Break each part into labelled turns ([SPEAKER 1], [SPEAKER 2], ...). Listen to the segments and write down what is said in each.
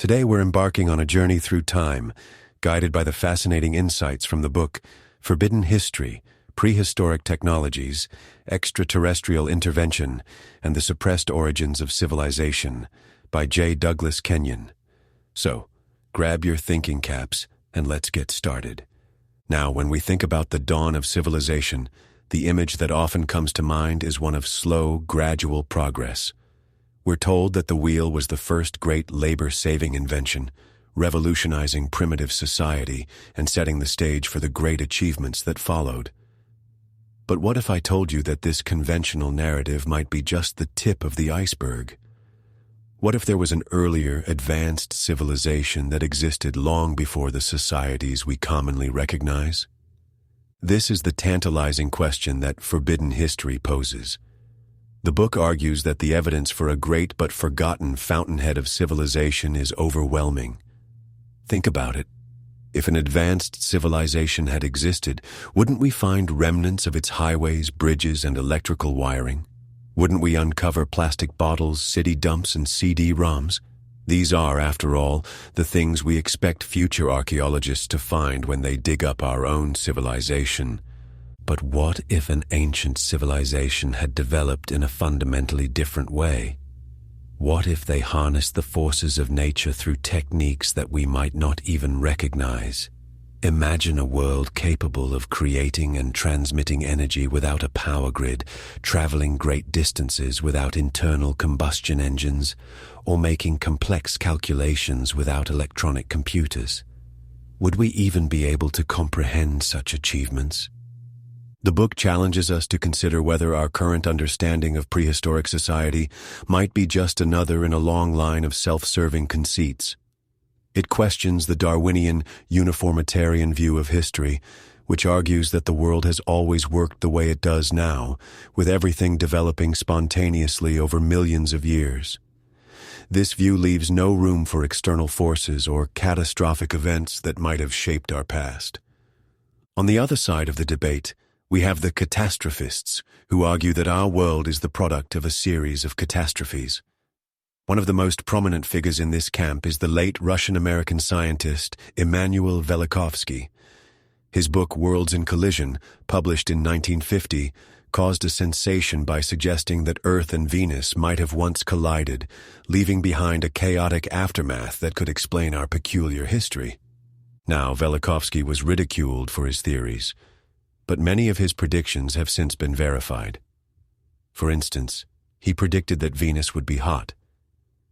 [SPEAKER 1] Today we're embarking on a journey through time, guided by the fascinating insights from the book Forbidden History, Prehistoric Technologies, Extraterrestrial Intervention, and the Suppressed Origins of Civilization by J. Douglas Kenyon. So, grab your thinking caps and let's get started. Now, when we think about the dawn of civilization, the image that often comes to mind is one of slow, gradual progress. We're told that the wheel was the first great labor-saving invention, revolutionizing primitive society and setting the stage for the great achievements that followed. But what if I told you that this conventional narrative might be just the tip of the iceberg? What if there was an earlier, advanced civilization that existed long before the societies we commonly recognize? This is the tantalizing question that Forbidden History poses. The book argues that the evidence for a great but forgotten fountainhead of civilization is overwhelming. Think about it. If an advanced civilization had existed, wouldn't we find remnants of its highways, bridges, and electrical wiring? Wouldn't we uncover plastic bottles, city dumps, and CD-ROMs? These are, after all, the things we expect future archaeologists to find when they dig up our own civilization. But what if an ancient civilization had developed in a fundamentally different way? What if they harnessed the forces of nature through techniques that we might not even recognize? Imagine a world capable of creating and transmitting energy without a power grid, traveling great distances without internal combustion engines, or making complex calculations without electronic computers. Would we even be able to comprehend such achievements? The book challenges us to consider whether our current understanding of prehistoric society might be just another in a long line of self-serving conceits. It questions the Darwinian, uniformitarian view of history, which argues that the world has always worked the way it does now, with everything developing spontaneously over millions of years. This view leaves no room for external forces or catastrophic events that might have shaped our past. On the other side of the debate, we have the catastrophists, who argue that our world is the product of a series of catastrophes. One of the most prominent figures in this camp is the late Russian-American scientist Immanuel Velikovsky. His book Worlds in Collision, published in 1950, caused a sensation by suggesting that Earth and Venus might have once collided, leaving behind a chaotic aftermath that could explain our peculiar history. Now, Velikovsky was ridiculed for his theories, but many of his predictions have since been verified. For instance, he predicted that Venus would be hot,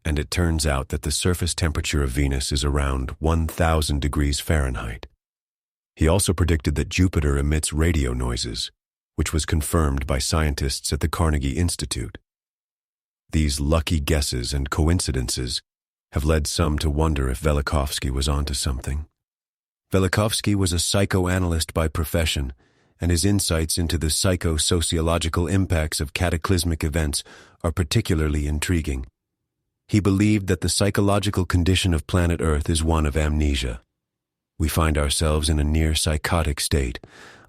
[SPEAKER 1] and it turns out that the surface temperature of Venus is around 1,000 degrees Fahrenheit. He also predicted that Jupiter emits radio noises, which was confirmed by scientists at the Carnegie Institute. These lucky guesses and coincidences have led some to wonder if Velikovsky was onto something. Velikovsky was a psychoanalyst by profession, and his insights into the psycho-sociological impacts of cataclysmic events are particularly intriguing. He believed that the psychological condition of planet Earth is one of amnesia. We find ourselves in a near-psychotic state,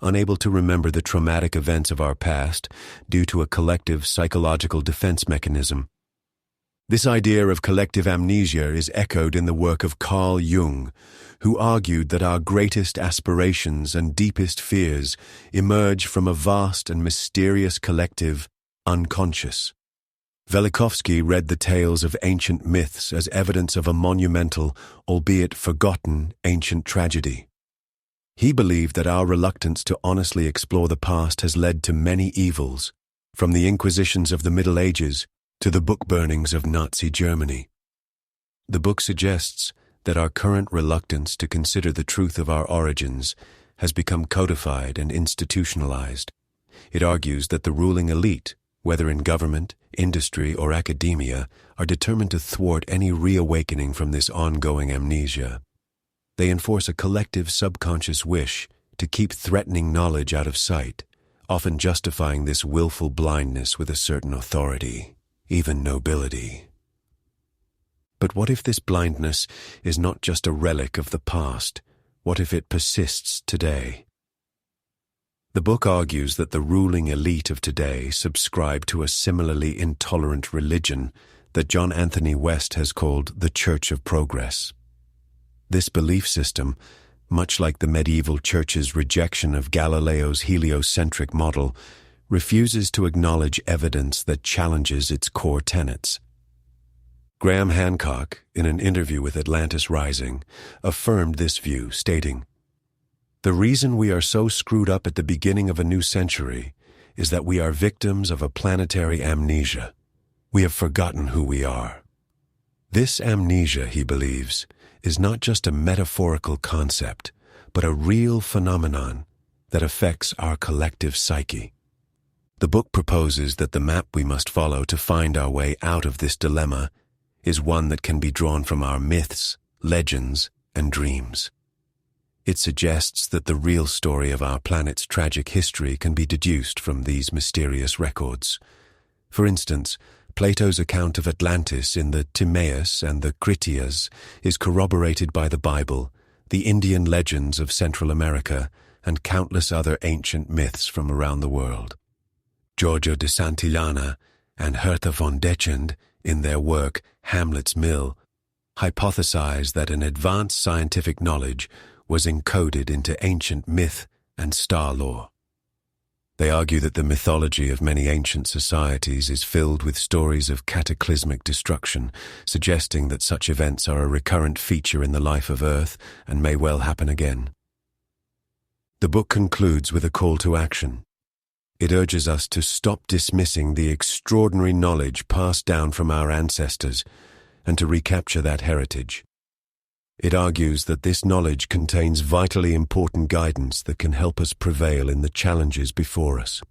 [SPEAKER 1] unable to remember the traumatic events of our past due to a collective psychological defense mechanism. This idea of collective amnesia is echoed in the work of Carl Jung, who argued that our greatest aspirations and deepest fears emerge from a vast and mysterious collective unconscious. Velikovsky read the tales of ancient myths as evidence of a monumental, albeit forgotten, ancient tragedy. He believed that our reluctance to honestly explore the past has led to many evils, from the Inquisitions of the Middle Ages to the book burnings of Nazi Germany. The book suggests that our current reluctance to consider the truth of our origins has become codified and institutionalized. It argues that the ruling elite, whether in government, industry, or academia, are determined to thwart any reawakening from this ongoing amnesia. They enforce a collective subconscious wish to keep threatening knowledge out of sight, often justifying this willful blindness with a certain authority, even nobility. But what if this blindness is not just a relic of the past? What if it persists today? The book argues that the ruling elite of today subscribe to a similarly intolerant religion that John Anthony West has called the Church of Progress. This belief system, much like the medieval church's rejection of Galileo's heliocentric model, refuses to acknowledge evidence that challenges its core tenets. Graham Hancock, in an interview with Atlantis Rising, affirmed this view, stating, "The reason we are so screwed up at the beginning of a new century is that we are victims of a planetary amnesia. We have forgotten who we are." This amnesia, he believes, is not just a metaphorical concept, but a real phenomenon that affects our collective psyche. The book proposes that the map we must follow to find our way out of this dilemma is one that can be drawn from our myths, legends, and dreams. It suggests that the real story of our planet's tragic history can be deduced from these mysterious records. For instance, Plato's account of Atlantis in the Timaeus and the Critias is corroborated by the Bible, the Indian legends of Central America, and countless other ancient myths from around the world. Giorgio de Santillana and Hertha von Dechend, in their work Hamlet's Mill, hypothesize that an advanced scientific knowledge was encoded into ancient myth and star lore. They argue that the mythology of many ancient societies is filled with stories of cataclysmic destruction, suggesting that such events are a recurrent feature in the life of Earth and may well happen again. The book concludes with a call to action. It urges us to stop dismissing the extraordinary knowledge passed down from our ancestors and to recapture that heritage. It argues that this knowledge contains vitally important guidance that can help us prevail in the challenges before us.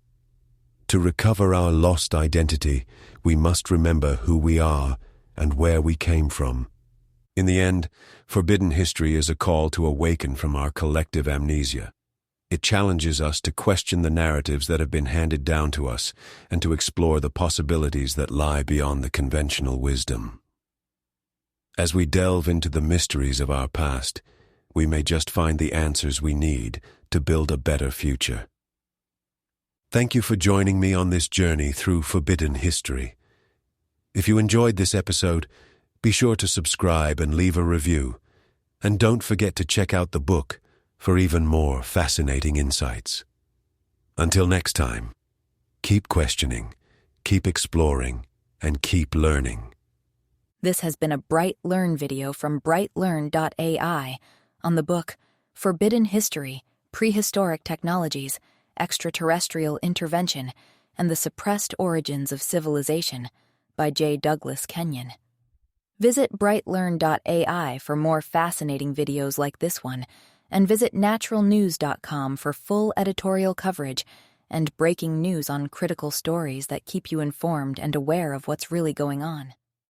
[SPEAKER 1] To recover our lost identity, we must remember who we are and where we came from. In the end, Forbidden History is a call to awaken from our collective amnesia. It challenges us to question the narratives that have been handed down to us and to explore the possibilities that lie beyond the conventional wisdom. As we delve into the mysteries of our past, we may just find the answers we need to build a better future. Thank you for joining me on this journey through Forbidden History. If you enjoyed this episode, be sure to subscribe and leave a review. And don't forget to check out the book for even more fascinating insights. Until next time, keep questioning, keep exploring, and keep learning.
[SPEAKER 2] This has been a BrightLearn video from BrightLearn.ai on the book Forbidden History, Prehistoric Technologies, Extraterrestrial Intervention, and the Suppressed Origins of Civilization by J. Douglas Kenyon. Visit BrightLearn.ai for more fascinating videos like this one, and visit naturalnews.com for full editorial coverage and breaking news on critical stories that keep you informed and aware of what's really going on.